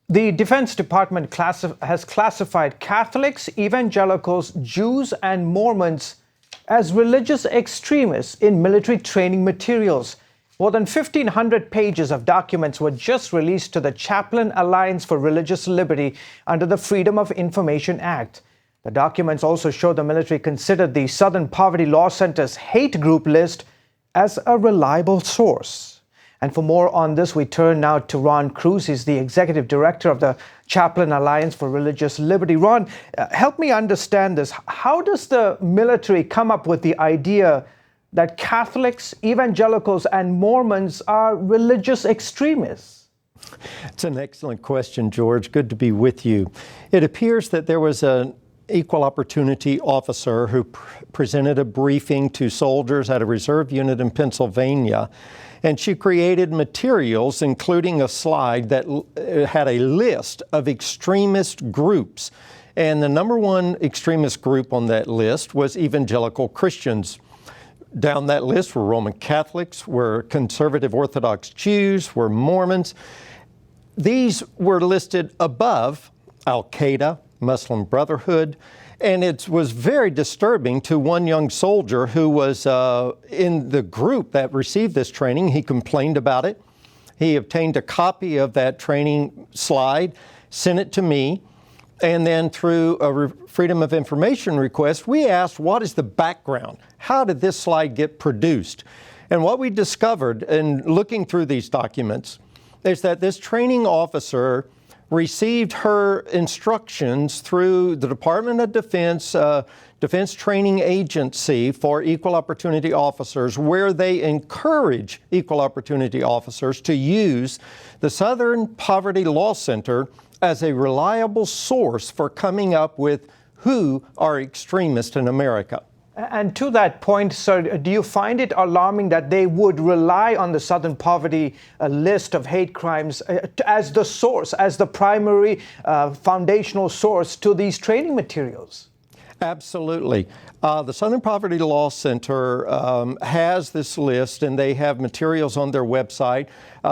The Defense Department has classified Catholics, evangelicals, Jews, and Mormons as religious extremists in military training materials. More than 1,500 pages of documents were just released to the Chaplain Alliance for Religious Liberty under the Freedom of Information Act. The documents also show the military considered the Southern Poverty Law Center's hate group list as a reliable source. And for more on this, we turn now to Ron Cruz. He's the executive director of the Chaplain Alliance for Religious Liberty. Ron, help me understand this. How does the military come up with the idea that Catholics, evangelicals, and Mormons are religious extremists? It's an excellent question, George. Good to be with you. It appears that there was an equal opportunity officer who presented a briefing to soldiers at a reserve unit in Pennsylvania, and she created materials, including a slide that had a list of extremist groups. And the number one extremist group on that list was evangelical Christians. Down that list were Roman Catholics, were conservative Orthodox Jews, were Mormons. These were listed above Al-Qaeda, Muslim Brotherhood, and it was very disturbing to one young soldier who was in the group that received this training. He complained about it. He obtained a copy of that training slide, sent it to me, and then through a Freedom of Information request, we asked, what is the background? How did this slide get produced? And what we discovered in looking through these documents is that this training officer received her instructions through the Department of Defense, Defense Training Agency for Equal Opportunity Officers, where they encourage equal opportunity officers to use the Southern Poverty Law Center as a reliable source for coming up with who are extremists in America. And to that point, sir, do you find it alarming that they would rely on the Southern Poverty list of hate crimes as the source, as the primary foundational source to these training materials? Absolutely. The Southern Poverty Law Center has this list, and they have materials on their website.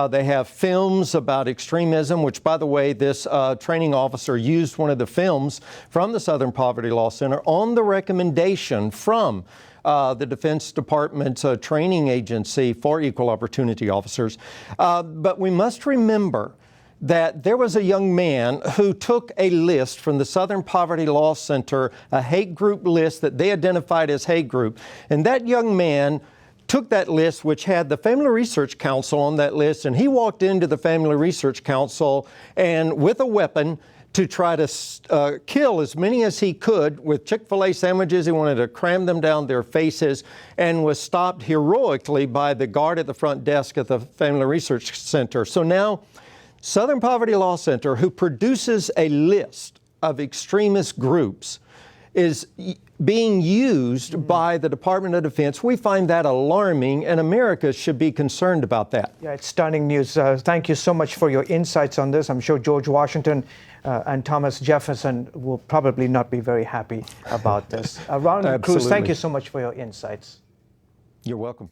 They have films about extremism, which, by the way, this training officer used one of the films from the Southern Poverty Law Center on the recommendation from the Defense Department's training agency for equal opportunity officers. But we must remember that there was a young man who took a list from the Southern Poverty Law Center, a hate group list that they identified as hate group, and that young man took that list, which had the Family Research Council on that list, and he walked into the Family Research Council and with a weapon to try to kill as many as he could with Chick-fil-A sandwiches. He wanted to cram them down their faces, and was stopped heroically by the guard at the front desk at the Family Research Center. So now Southern Poverty Law Center, who produces a list of extremist groups, is being used by the Department of Defense. We find that alarming, and America should be concerned about that. Yeah, it's stunning news. Thank you so much for your insights on this. I'm sure George Washington and Thomas Jefferson will probably not be very happy about this. Ron Cruz, thank you so much for your insights. You're welcome.